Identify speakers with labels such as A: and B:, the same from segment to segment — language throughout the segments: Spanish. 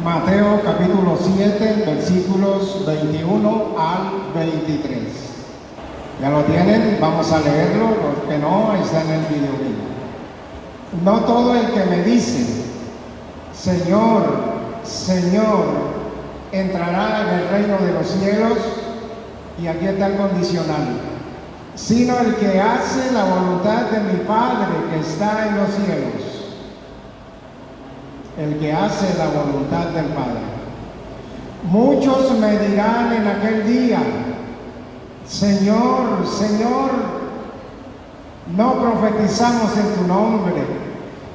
A: Mateo capítulo 7, versículos 21 al 23. ¿Ya lo tienen? Vamos a leerlo. Los que no, ahí está en el video. No todo el que me dice, Señor, Señor, entrará en el reino de los cielos, y aquí está el condicional, sino el que hace la voluntad de mi Padre que está en los cielos. El que hace la voluntad del Padre. Muchos me dirán en aquel día, Señor, Señor, no profetizamos en tu nombre,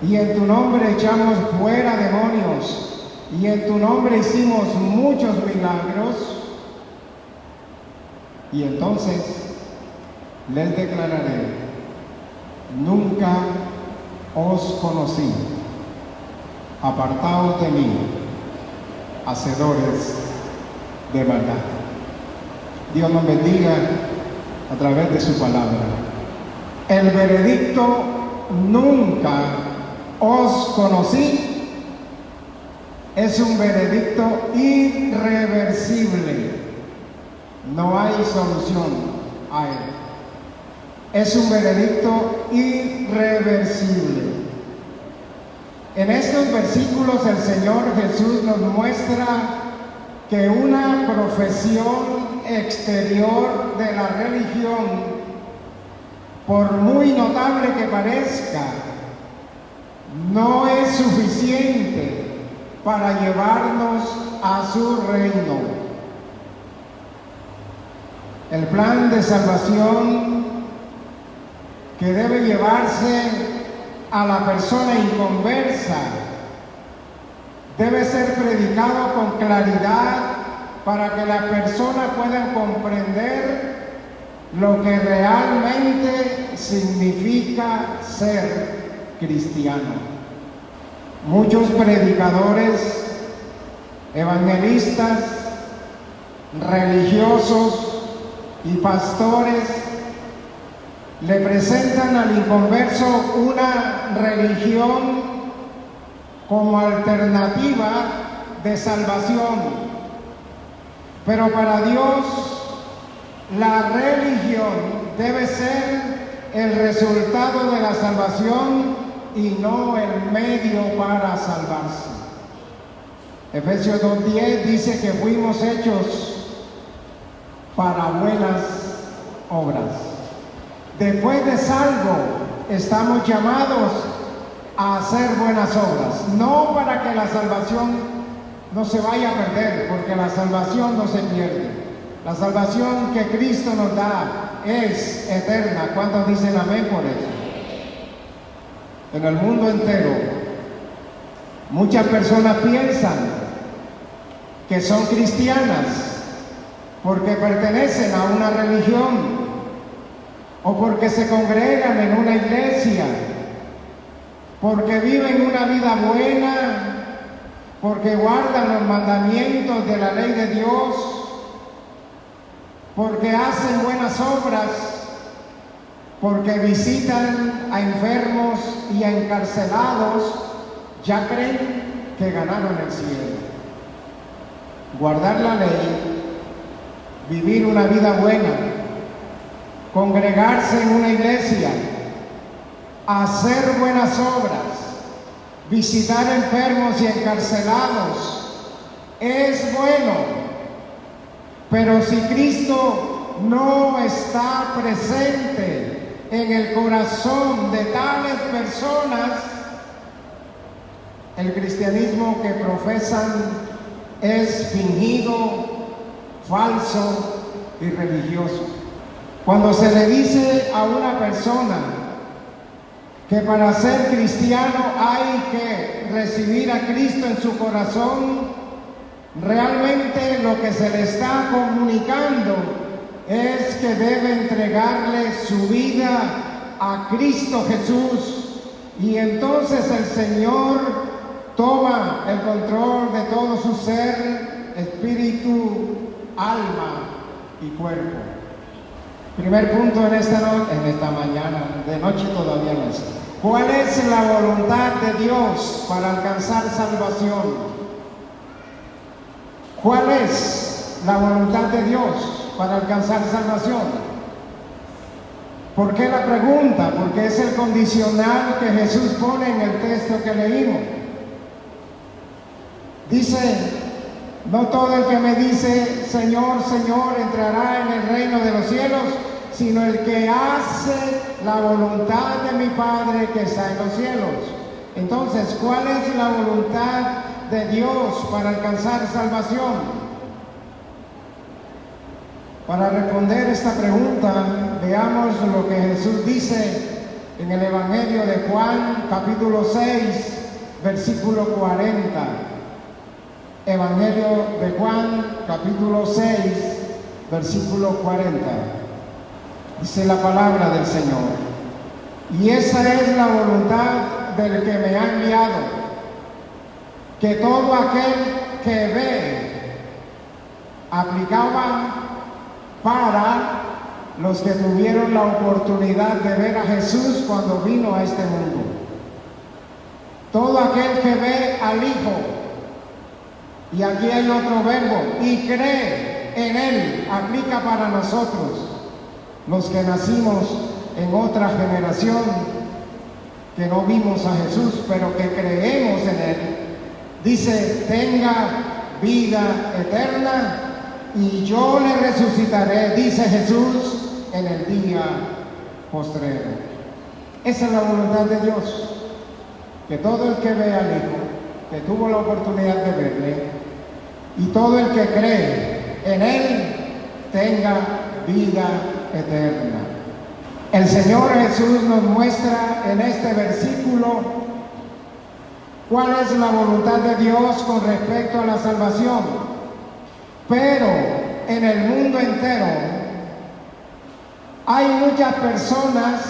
A: y en tu nombre echamos fuera demonios, y en tu nombre hicimos muchos milagros. Y entonces les declararé, nunca os conocí. Apartaos de mí, hacedores de maldad. Dios nos bendiga a través de su palabra. El veredicto, nunca os conocí, es un veredicto irreversible. No hay solución a él. Es un veredicto irreversible. En estos versículos el Señor Jesús nos muestra que una profesión exterior de la religión, por muy notable que parezca, no es suficiente para llevarnos a su reino. El plan de salvación que debe llevarse a la persona inconversa debe ser predicado con claridad para que la persona pueda comprender lo que realmente significa ser cristiano. Muchos predicadores, evangelistas, religiosos y pastores le presentan al inconverso una religión como alternativa de salvación. Pero para Dios, la religión debe ser el resultado de la salvación y no el medio para salvarse. Efesios 2:10 dice que fuimos hechos para buenas obras. Después de salvo, estamos llamados a hacer buenas obras, no para que la salvación no se vaya a perder, porque la salvación no se pierde. La salvación que Cristo nos da es eterna. ¿Cuántos dicen amén por eso? En el mundo entero, muchas personas piensan que son cristianas porque pertenecen a una religión, o porque se congregan en una iglesia, porque viven una vida buena, porque guardan los mandamientos de la ley de Dios, porque hacen buenas obras, porque visitan a enfermos y a encarcelados, ya creen que ganaron el cielo. Guardar la ley, vivir una vida buena, congregarse en una iglesia, hacer buenas obras, visitar enfermos y encarcelados, es bueno. Pero si Cristo no está presente en el corazón de tales personas, el cristianismo que profesan es fingido, falso y religioso. Cuando se le dice a una persona que para ser cristiano hay que recibir a Cristo en su corazón, realmente lo que se le está comunicando es que debe entregarle su vida a Cristo Jesús, y entonces el Señor toma el control de todo su ser, espíritu, alma y cuerpo. Primer punto en esta mañana, de noche todavía no es. ¿Cuál es la voluntad de Dios para alcanzar salvación? ¿Cuál es la voluntad de Dios para alcanzar salvación? ¿Por qué la pregunta? Porque es el condicional que Jesús pone en el texto que leímos. Dice, no todo el que me dice, Señor, Señor, entrará en el reino de los cielos, sino el que hace la voluntad de mi Padre que está en los cielos. Entonces, ¿cuál es la voluntad de Dios para alcanzar salvación? Para responder esta pregunta, veamos lo que Jesús dice en el Evangelio de Juan, capítulo 6, versículo 40. Evangelio de Juan, capítulo 6, versículo 40. Dice la palabra del Señor: y esa es la voluntad del que me ha enviado, que todo aquel que ve, aplicaba para los que tuvieron la oportunidad de ver a Jesús cuando vino a este mundo. Todo aquel que ve al Hijo, y aquí hay otro verbo, y cree en Él, aplica para nosotros, los que nacimos en otra generación, que no vimos a Jesús, pero que creemos en Él. Dice, tenga vida eterna, y yo le resucitaré, dice Jesús, en el día postrero. Esa es la voluntad de Dios, que todo el que ve al Hijo, que tuvo la oportunidad de verle, y todo el que cree en Él, tenga vida eterna. El Señor Jesús nos muestra en este versículo cuál es la voluntad de Dios con respecto a la salvación. Pero en el mundo entero hay muchas personas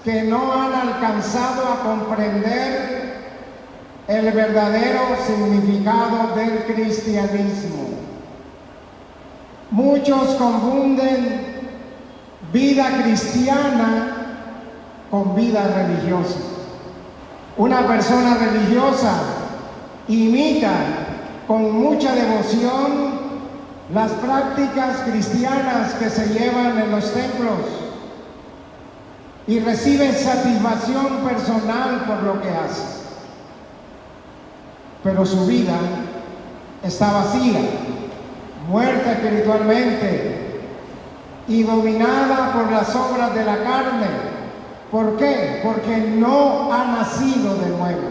A: que no han alcanzado a comprender el verdadero significado del cristianismo. Muchos confunden vida cristiana con vida religiosa. Una persona religiosa imita con mucha devoción las prácticas cristianas que se llevan en los templos y recibe satisfacción personal por lo que hace. Pero su vida está vacía, muerta espiritualmente y dominada por las obras de la carne. ¿Por qué? Porque no ha nacido de nuevo.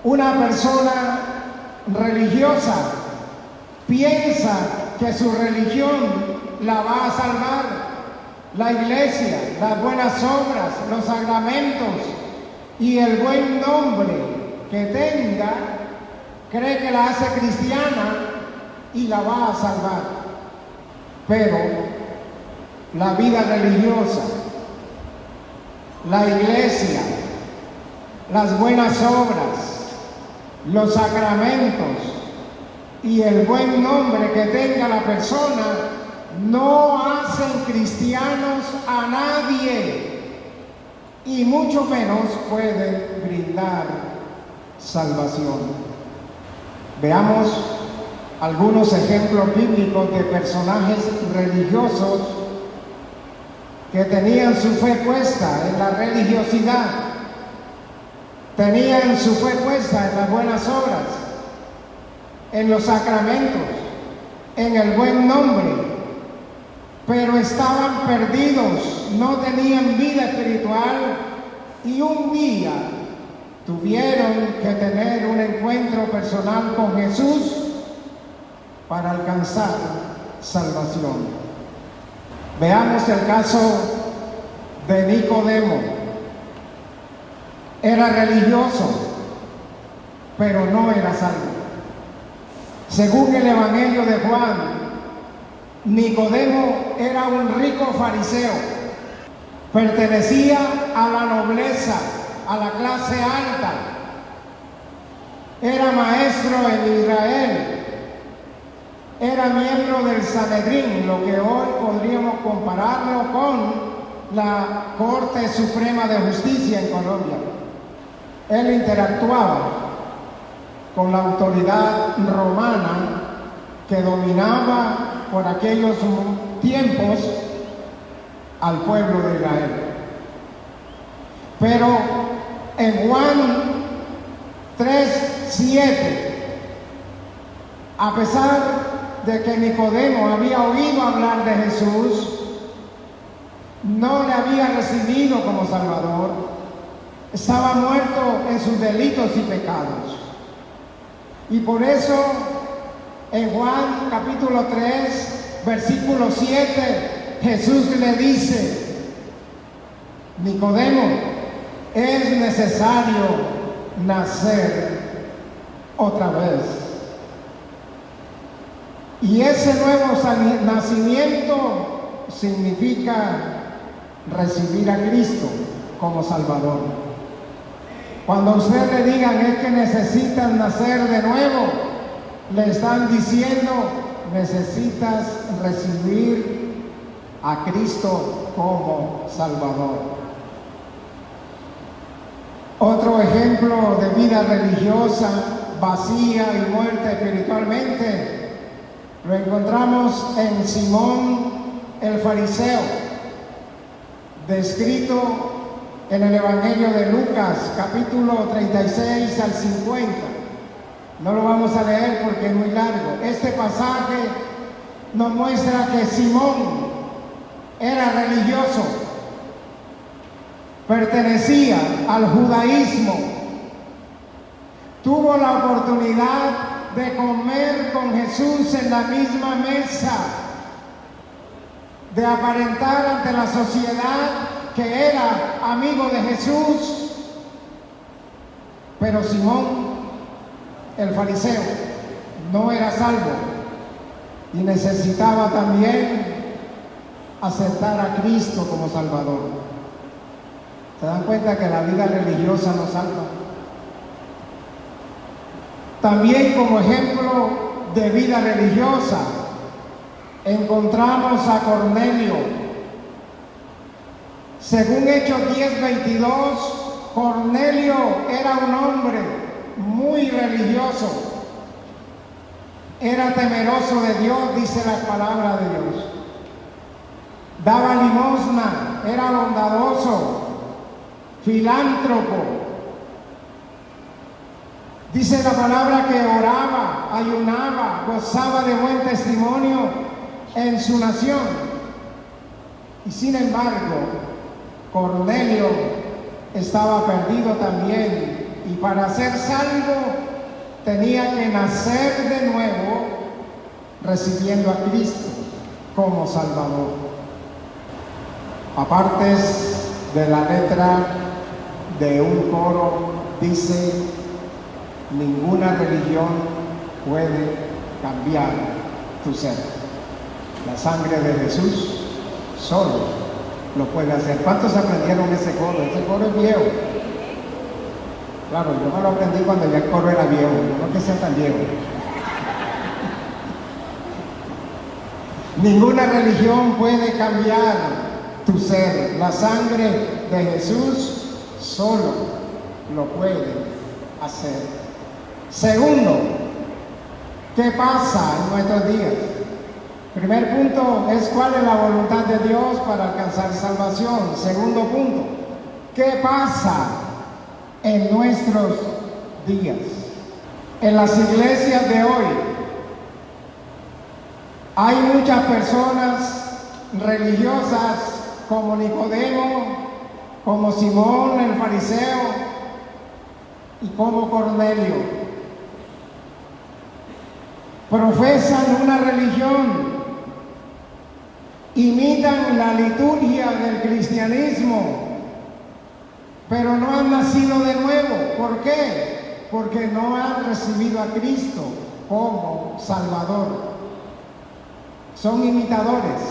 A: Una persona religiosa piensa que su religión la va a salvar, la iglesia, las buenas obras, los sacramentos y el buen nombre que tenga, cree que la hace cristiana y la va a salvar. Pero la vida religiosa, la iglesia, las buenas obras, los sacramentos y el buen nombre que tenga la persona no hacen cristianos a nadie y mucho menos pueden brindar salvación. Veamos algunos ejemplos bíblicos de personajes religiosos que tenían su fe puesta en la religiosidad, tenían su fe puesta en las buenas obras, en los sacramentos, en el buen nombre, pero estaban perdidos, no tenían vida espiritual y un día tuvieron que tener un encuentro personal con Jesús para alcanzar salvación. Veamos el caso de Nicodemo. Era religioso, pero no era salvo. Según el Evangelio de Juan, Nicodemo era un rico fariseo, pertenecía a la nobleza, a la clase alta, era maestro en Israel, era miembro del Sanedrín, lo que hoy podríamos compararlo con la Corte Suprema de Justicia en Colombia. Él interactuaba con la autoridad romana que dominaba por aquellos tiempos al pueblo de Israel. Pero en Juan 3:7, a pesar de que Nicodemo había oído hablar de Jesús, no le había recibido como Salvador, estaba muerto en sus delitos y pecados. Y por eso en Juan capítulo 3, versículo 7, Jesús le dice: Nicodemo, es necesario nacer otra vez. Y ese nuevo nacimiento significa recibir a Cristo como Salvador. Cuando a usted le digan es que necesitas nacer de nuevo, le están diciendo necesitas recibir a Cristo como Salvador. Otro ejemplo de vida religiosa, vacía y muerta espiritualmente, lo encontramos en Simón el fariseo, descrito en el Evangelio de Lucas, capítulo 36 al 50. No lo vamos a leer porque es muy largo. Este pasaje nos muestra que Simón era religioso, pertenecía al judaísmo, tuvo la oportunidad de comer con Jesús en la misma mesa, de aparentar ante la sociedad que era amigo de Jesús. Pero Simón, el fariseo, no era salvo y necesitaba también aceptar a Cristo como Salvador. ¿Se dan cuenta que la vida religiosa nos salva? También como ejemplo de vida religiosa encontramos a Cornelio. Según Hechos 10:22, Cornelio era un hombre muy religioso. Era temeroso de Dios, dice la palabra de Dios. Daba limosna, era bondadoso, filántropo. Dice la palabra que oraba, ayunaba, gozaba de buen testimonio en su nación. Y sin embargo, Cornelio estaba perdido también, y para ser salvo tenía que nacer de nuevo recibiendo a Cristo como Salvador. Aparte de la letra de un coro dice: ninguna religión puede cambiar tu ser. La sangre de Jesús solo lo puede hacer. ¿Cuántos aprendieron ese coro? Ese coro es viejo. Claro, yo me lo aprendí cuando ya el coro era viejo, no que sea tan viejo. Ninguna religión puede cambiar tu ser. La sangre de Jesús solo lo puede hacer. Segundo, ¿qué pasa en nuestros días? Primer punto es cuál es la voluntad de Dios para alcanzar salvación. Segundo punto, ¿qué pasa en nuestros días? En las iglesias de hoy hay muchas personas religiosas como Nicodemo, como Simón el fariseo y como Cornelio. Profesan una religión, imitan la liturgia del cristianismo, pero no han nacido de nuevo. ¿Por qué? Porque no han recibido a Cristo como Salvador. Son imitadores,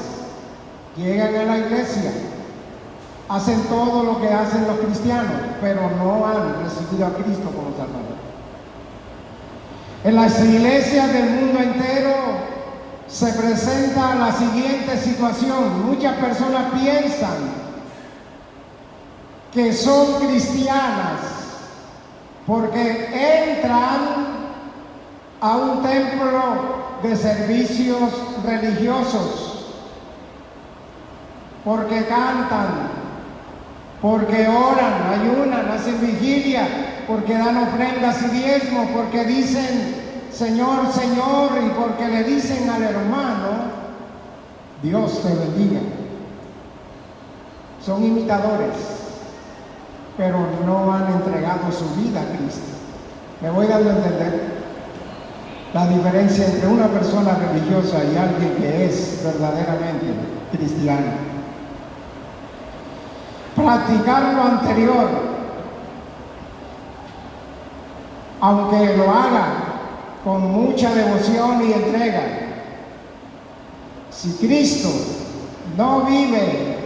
A: llegan a la iglesia, hacen todo lo que hacen los cristianos, pero no han recibido a Cristo como Salvador. En las iglesias del mundo entero se presenta la siguiente situación. Muchas personas piensan que son cristianas porque entran a un templo de servicios religiosos, porque cantan, porque oran, ayunan, hacen vigilia, porque dan ofrendas y diezmos, porque dicen Señor, Señor, y porque le dicen al hermano, Dios te bendiga. Son imitadores, pero no han entregado su vida a Cristo. ¿Me voy dando a entender? La diferencia entre una persona religiosa y alguien que es verdaderamente cristiano. Practicar lo anterior, aunque lo haga con mucha devoción y entrega, si Cristo no vive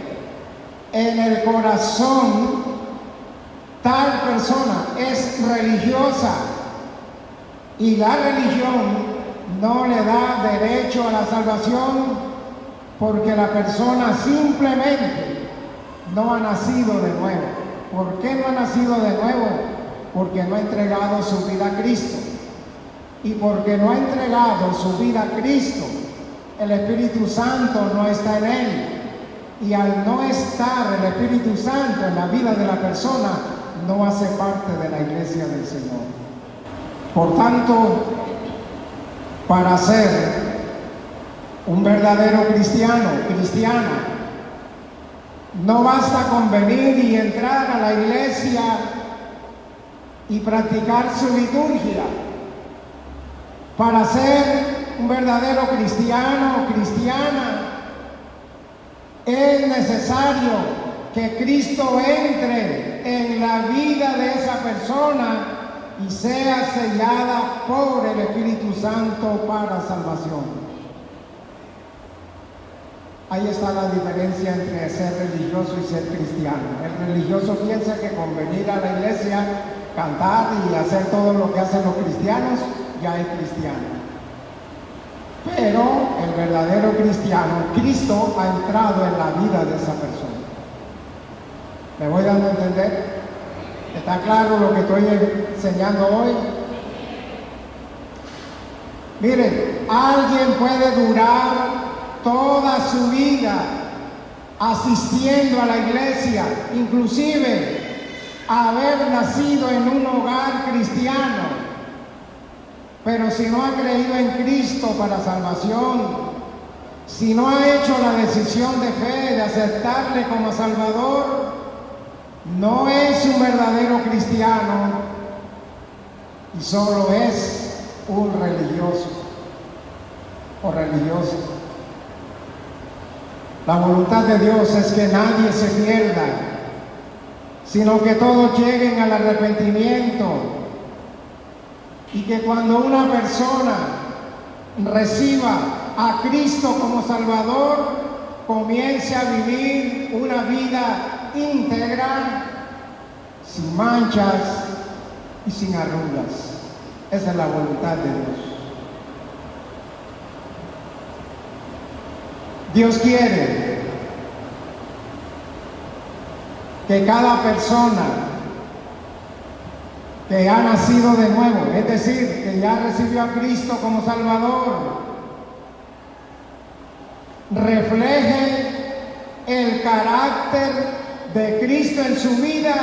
A: en el corazón, tal persona es religiosa y la religión no le da derecho a la salvación, porque la persona simplemente no ha nacido de nuevo. ¿Por qué no ha nacido de nuevo? Porque no ha entregado su vida a Cristo. Y porque no ha entregado su vida a Cristo, el Espíritu Santo no está en él. Y al no estar el Espíritu Santo en la vida de la persona, no hace parte de la iglesia del Señor. Por tanto, para ser un verdadero cristiana, no basta con venir y entrar a la iglesia y practicar su liturgia. Para ser un verdadero cristiano o cristiana, es necesario que Cristo entre en la vida de esa persona y sea sellada por el Espíritu Santo para salvación. Ahí está la diferencia entre ser religioso y ser cristiano. El religioso piensa que con venir a la iglesia, cantar y hacer todo lo que hacen los cristianos, ya es cristiano. Pero el verdadero cristiano, Cristo ha entrado en la vida de esa persona. ¿Me voy dando a entender? ¿Está claro lo que estoy enseñando hoy? Miren, alguien puede durar toda su vida asistiendo a la iglesia, inclusive haber nacido en un hogar cristiano, pero si no ha creído en Cristo para salvación, si no ha hecho la decisión de fe de aceptarle como Salvador, no es un verdadero cristiano y solo es un religioso o religiosa. La voluntad de Dios es que nadie se pierda, sino que todos lleguen al arrepentimiento, y que cuando una persona reciba a Cristo como Salvador, comience a vivir una vida íntegra, sin manchas y sin arrugas. Esa es la voluntad de Dios. Dios quiere que cada persona que ha nacido de nuevo, es decir, que ya recibió a Cristo como Salvador, refleje el carácter de Cristo en su vida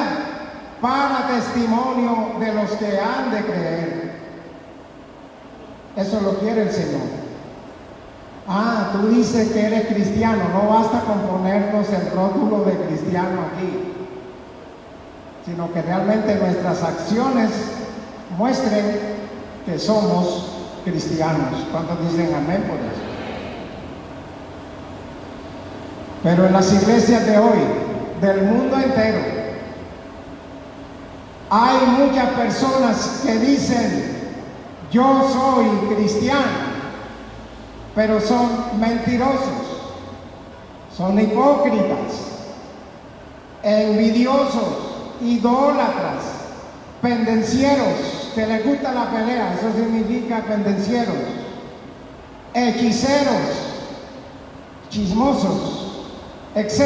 A: para testimonio de los que han de creer. Eso lo quiere el Señor. Ah, tú dices que eres cristiano, no basta con ponernos el rótulo de cristiano aquí, sino que realmente nuestras acciones muestren que somos cristianos. ¿Cuántos dicen amén por eso? Pero en las iglesias de hoy, del mundo entero, hay muchas personas que dicen, yo soy cristiano, pero son mentirosos, son hipócritas, envidiosos, idólatras, pendencieros, que les gusta la pelea, eso significa pendencieros, hechiceros, chismosos, etc.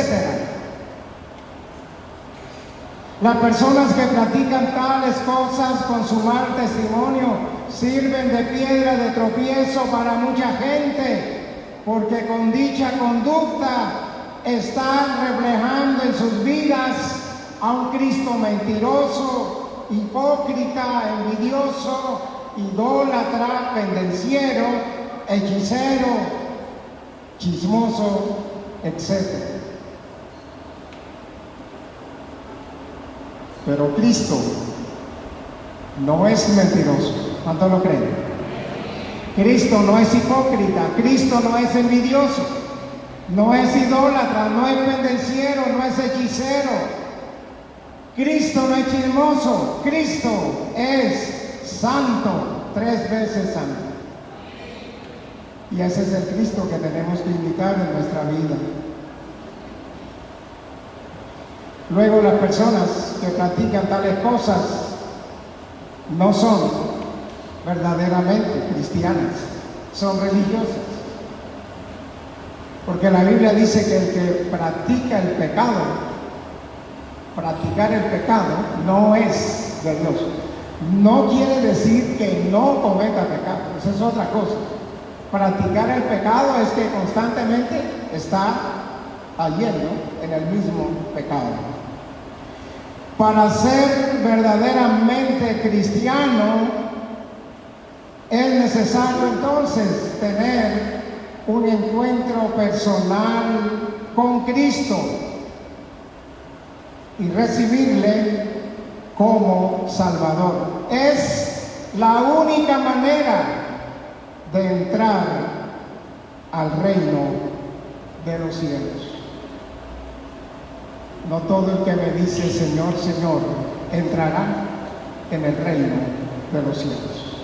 A: Las personas que practican tales cosas con su mal testimonio sirven de piedra de tropiezo para mucha gente, porque con dicha conducta están reflejando en sus vidas a un Cristo mentiroso, hipócrita, envidioso, idólatra, pendenciero, hechicero, chismoso, etc. Pero Cristo no es mentiroso. ¿Cuántos lo creen? Cristo no es hipócrita, Cristo no es envidioso, no es idólatra, no es pendenciero, no es hechicero. Cristo no es chismoso, Cristo es santo, 3 veces santo. Y ese es el Cristo que tenemos que imitar en nuestra vida. Luego, las personas que practican tales cosas no son verdaderamente cristianas, son religiosas. Porque la Biblia dice que el que practica el pecado, practicar el pecado no es de Dios. No quiere decir que no cometa pecado, eso es otra cosa. Practicar el pecado es que constantemente está cayendo en el mismo pecado. Para ser verdaderamente cristiano es necesario entonces tener un encuentro personal con Cristo y recibirle como Salvador. Es la única manera de entrar al reino de los cielos. No todo el que me dice Señor, Señor, entrará en el reino de los cielos.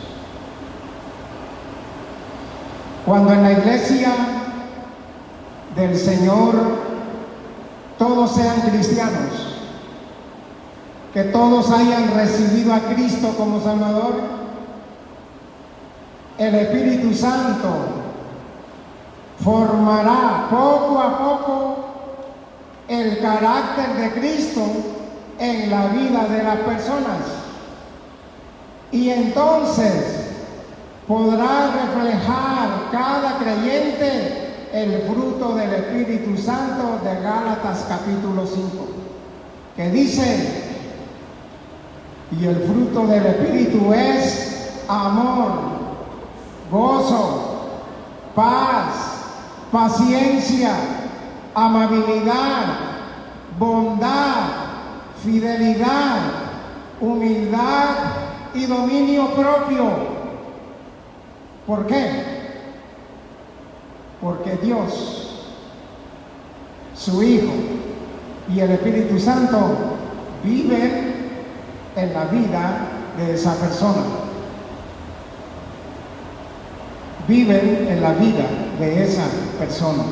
A: Cuando en la iglesia del Señor todos sean cristianos, que todos hayan recibido a Cristo como Salvador, el Espíritu Santo formará poco a poco el carácter de Cristo en la vida de las personas, y entonces podrá reflejar cada creyente el fruto del Espíritu Santo de Gálatas capítulo 5, que dice: y el fruto del Espíritu es amor, gozo, paz, paciencia, amabilidad, bondad, fidelidad, humildad y dominio propio. ¿Por qué? Porque Dios, su Hijo y el Espíritu Santo viven en la vida de esa persona. Viven en la vida de esa persona.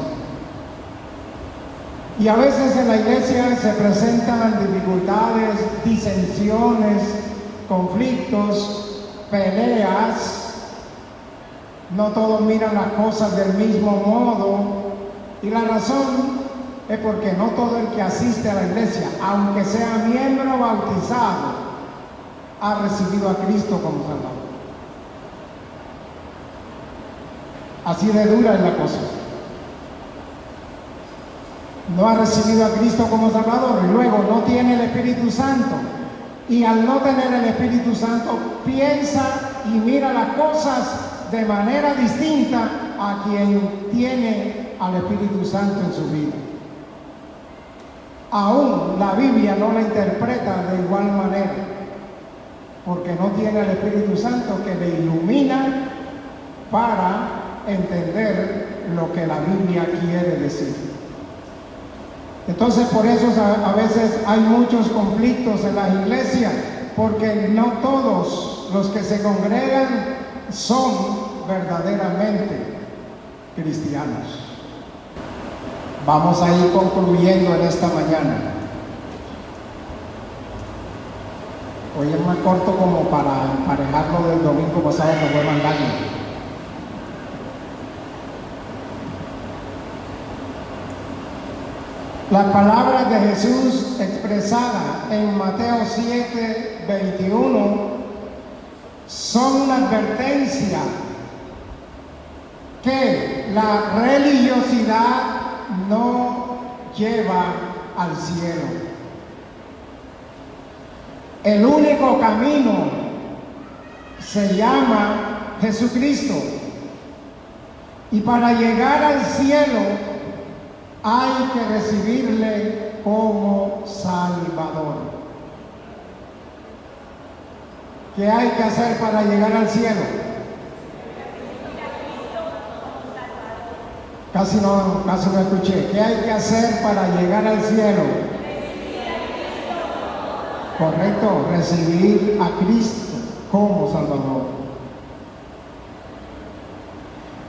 A: Y a veces en la iglesia se presentan dificultades, disensiones, conflictos, peleas. No todos miran las cosas del mismo modo. Y la razón es porque no todo el que asiste a la iglesia, aunque sea miembro bautizado, ha recibido a Cristo como Salvador. Así de dura es la cosa. No ha recibido a Cristo como Salvador y luego no tiene el Espíritu Santo. Y al no tener el Espíritu Santo, piensa y mira las cosas de manera distinta a quien tiene al Espíritu Santo en su vida. Aún la Biblia no la interpreta de igual manera, porque no tiene el Espíritu Santo que le ilumina para entender lo que la Biblia quiere decir. Entonces, por eso a veces hay muchos conflictos en las iglesias, porque no todos los que se congregan son verdaderamente cristianos. Vamos a ir concluyendo en esta mañana. Hoy es más corto como para emparejarlo del domingo pasado que fue más largo. Las palabras de Jesús expresadas en Mateo 7, 21 son una advertencia que la religiosidad no lleva al cielo. El único camino se llama Jesucristo. Y para llegar al cielo hay que recibirle como Salvador. ¿Qué hay que hacer para llegar al cielo? Casi no escuché. ¿Qué hay que hacer para llegar al cielo? Correcto, recibir a Cristo como Salvador.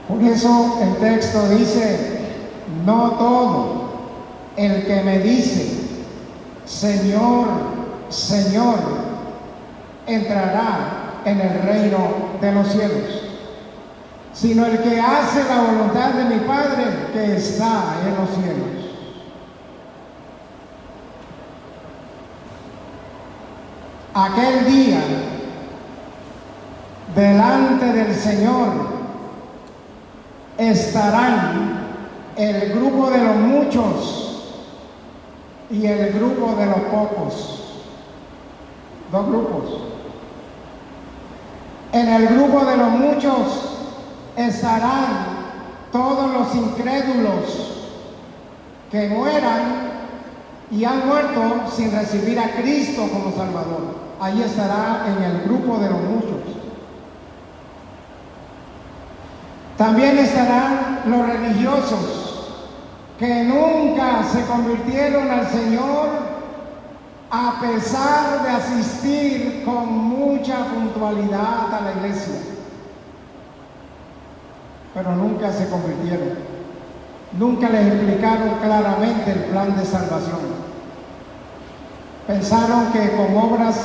A: Por eso el texto dice, no todo el que me dice, Señor, Señor, entrará en el reino de los cielos, sino el que hace la voluntad de mi Padre que está en los cielos. Aquel día, delante del Señor, estarán el grupo de los muchos y el grupo de los pocos. Dos grupos. En el grupo de los muchos estarán todos los incrédulos que mueran y han muerto sin recibir a Cristo como Salvador. Ahí estará en el grupo de los muchos. También estarán los religiosos que nunca se convirtieron al Señor a pesar de asistir con mucha puntualidad a la iglesia. Pero nunca se convirtieron. Nunca les explicaron claramente el plan de salvación. Pensaron que con obras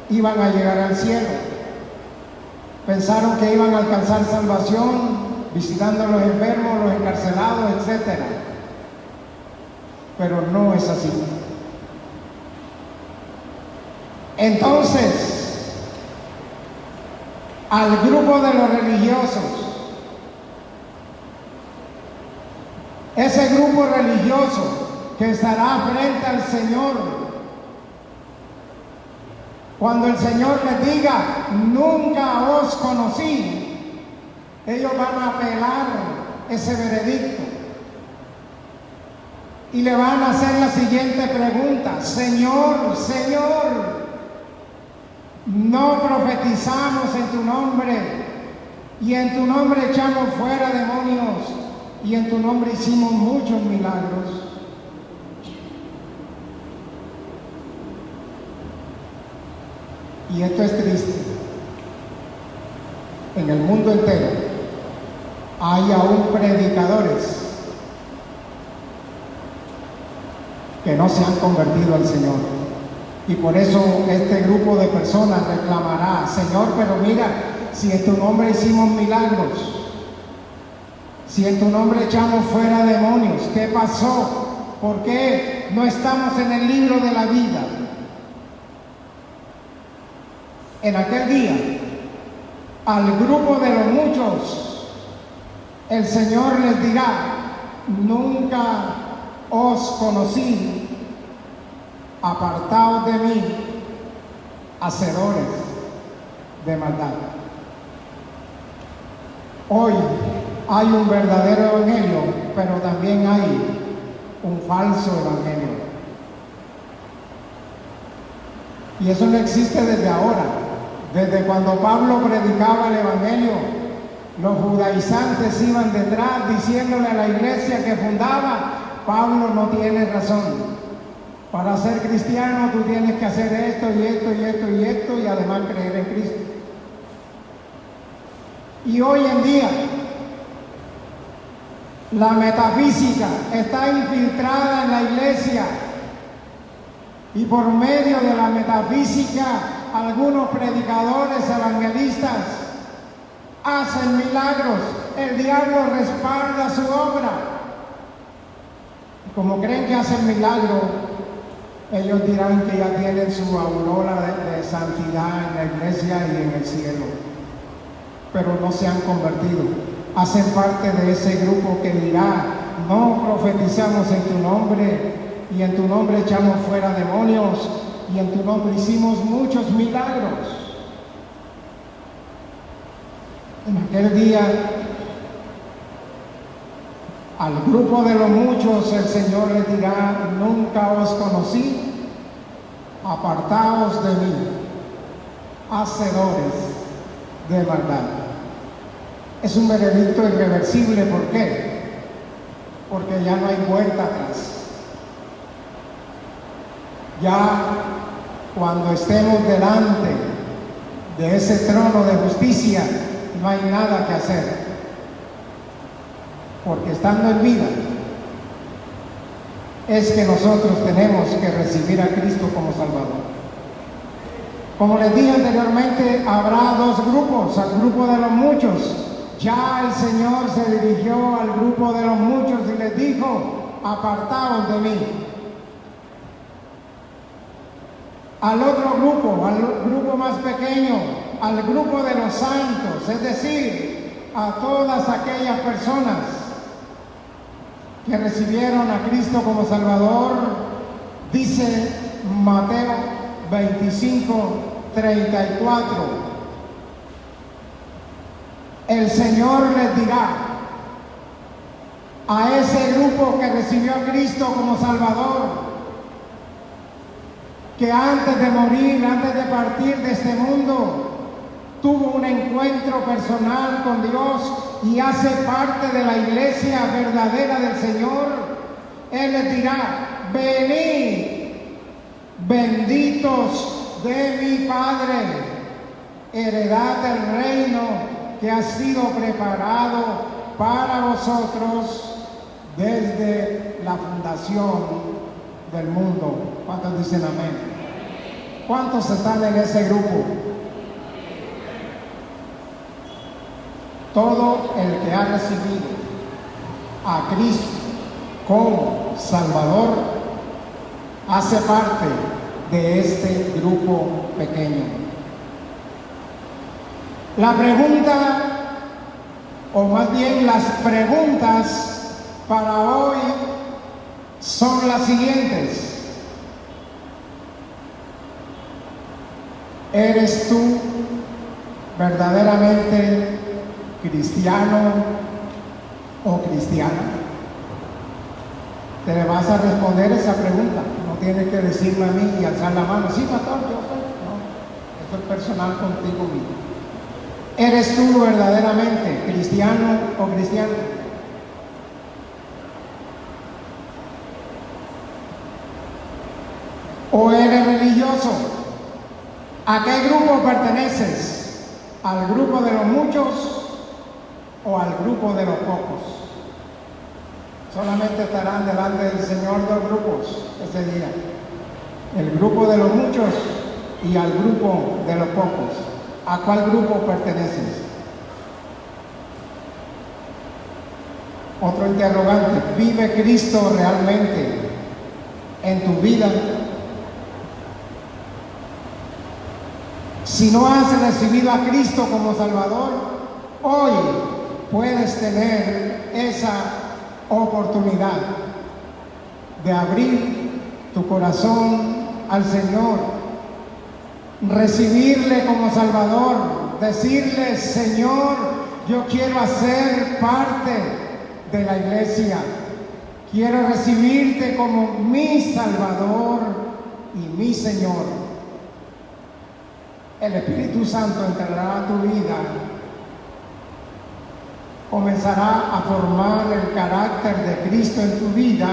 A: iban a llegar al cielo. Pensaron que iban a alcanzar salvación visitando a los enfermos, los encarcelados, etc. Pero no es así. Entonces, al grupo de los religiosos, ese grupo religioso que estará frente al Señor, cuando el Señor les diga, nunca os conocí, ellos van a apelar ese veredicto y le van a hacer la siguiente pregunta: Señor, Señor, no profetizamos en tu nombre, y en tu nombre echamos fuera demonios, y en tu nombre hicimos muchos milagros. Y esto es triste. En el mundo entero hay aún predicadores que no se han convertido al Señor. Y por eso este grupo de personas reclamará: Señor, pero mira, si en tu nombre hicimos milagros, si en tu nombre echamos fuera demonios, ¿qué pasó? ¿Por qué no estamos en el libro de la vida? En aquel día, al grupo de los muchos, el Señor les dirá: nunca os conocí, apartaos de mí, hacedores de maldad. Hoy hay un verdadero evangelio, pero también hay un falso evangelio. Y eso no existe desde ahora. Desde cuando Pablo predicaba el evangelio, los judaizantes iban detrás diciéndole a la iglesia que fundaba: Pablo no tiene razón. Para ser cristiano tú tienes que hacer esto y esto y esto y esto, y además creer en Cristo. Y hoy en día la metafísica está infiltrada en la iglesia, y por medio de la metafísica algunos predicadores evangelistas hacen milagros. El diablo respalda su obra. Y como creen que hacen milagros, Ellos dirán que ya tienen su aurora de santidad en la iglesia y en el cielo, pero no se han convertido. Hacen parte de ese grupo que dirá: no profetizamos en tu nombre, y en tu nombre echamos fuera demonios, y en tu nombre hicimos muchos milagros. En aquel día, al grupo de los muchos el Señor les dirá: nunca os conocí, apartaos de mí, hacedores de maldad. Es un veredicto irreversible. ¿Por qué? Porque ya no hay vuelta atrás. Ya cuando estemos delante de ese trono de justicia, no hay nada que hacer. Porque estando en vida, es que nosotros tenemos que recibir a Cristo como Salvador. Como les dije anteriormente, habrá dos grupos: al grupo de los muchos. Ya el Señor se dirigió al grupo de los muchos y les dijo: apartaos de mí. Al otro grupo, al grupo más pequeño, al grupo de los santos, es decir, a todas aquellas personas que recibieron a Cristo como Salvador, dice Mateo 25:34. El Señor les dirá a ese grupo que recibió a Cristo como Salvador, que antes de morir, antes de partir de este mundo, tuvo un encuentro personal con Dios y hace parte de la iglesia verdadera del Señor. Él les dirá: venid, benditos de mi Padre, heredad del reino que ha sido preparado para vosotros desde la fundación del mundo. ¿Cuántos dicen amén? ¿Cuántos están en ese grupo? Todo el que ha recibido a Cristo como Salvador hace parte de este grupo pequeño. La pregunta, o más bien las preguntas para hoy son las siguientes. ¿Eres tú verdaderamente cristiano o cristiana? Te vas a responder esa pregunta. No tienes que decirme a mí y alzar la mano: sí, pastor, yo soy. No, esto es personal contigo mismo. ¿Eres tú verdaderamente cristiano o cristiana? ¿O eres religioso? ¿A qué grupo perteneces? ¿Al grupo de los muchos o al grupo de los pocos? Solamente estarán delante del Señor dos grupos ese día: el grupo de los muchos y al grupo de los pocos. ¿A cuál grupo perteneces? Otro interrogante: ¿vive Cristo realmente en tu vida? Si no has recibido a Cristo como Salvador, hoy puedes tener esa oportunidad de abrir tu corazón al Señor, recibirle como Salvador, decirle: Señor, yo quiero hacer parte de la iglesia, quiero recibirte como mi Salvador y mi Señor. El Espíritu Santo entrará a tu vida, comenzará a formar el carácter de Cristo en tu vida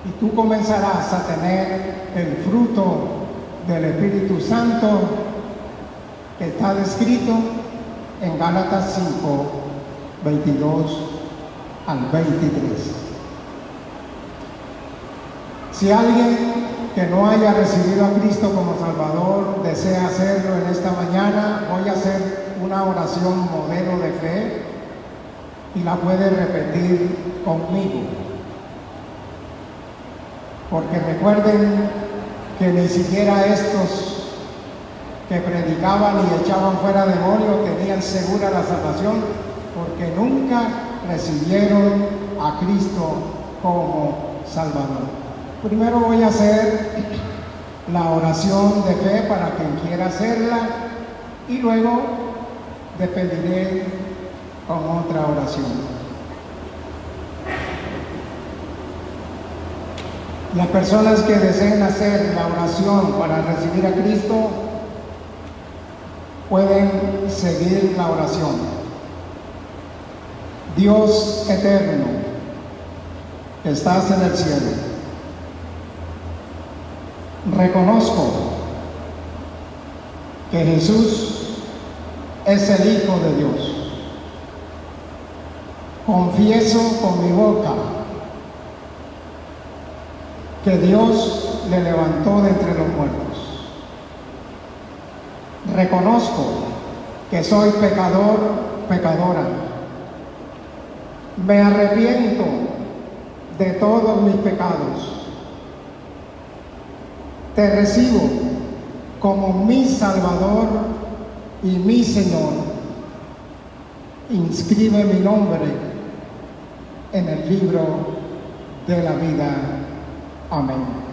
A: y tú comenzarás a tener el fruto del Espíritu Santo que está descrito en Gálatas 5:22 al 23. Si alguien que no haya recibido a Cristo como Salvador desea hacerlo en esta mañana, voy a hacer una oración modelo de fe y la puede repetir conmigo. porque recuerden que ni siquiera estos que predicaban y echaban fuera demonios tenían segura la salvación, porque nunca recibieron a Cristo como Salvador. Primero voy a hacer la oración de fe para quien quiera hacerla y luego despediré con otra oración. Las personas que deseen hacer la oración para recibir a Cristo pueden seguir la oración. Dios eterno, que estás en el cielo, reconozco que Jesús es el Hijo de Dios. Confieso con mi boca que Dios le levantó de entre los muertos. Reconozco que soy pecador, pecadora. Me arrepiento de todos mis pecados. Te recibo como mi Salvador y mi Señor. Inscribe mi nombre en el libro de la vida. Amén.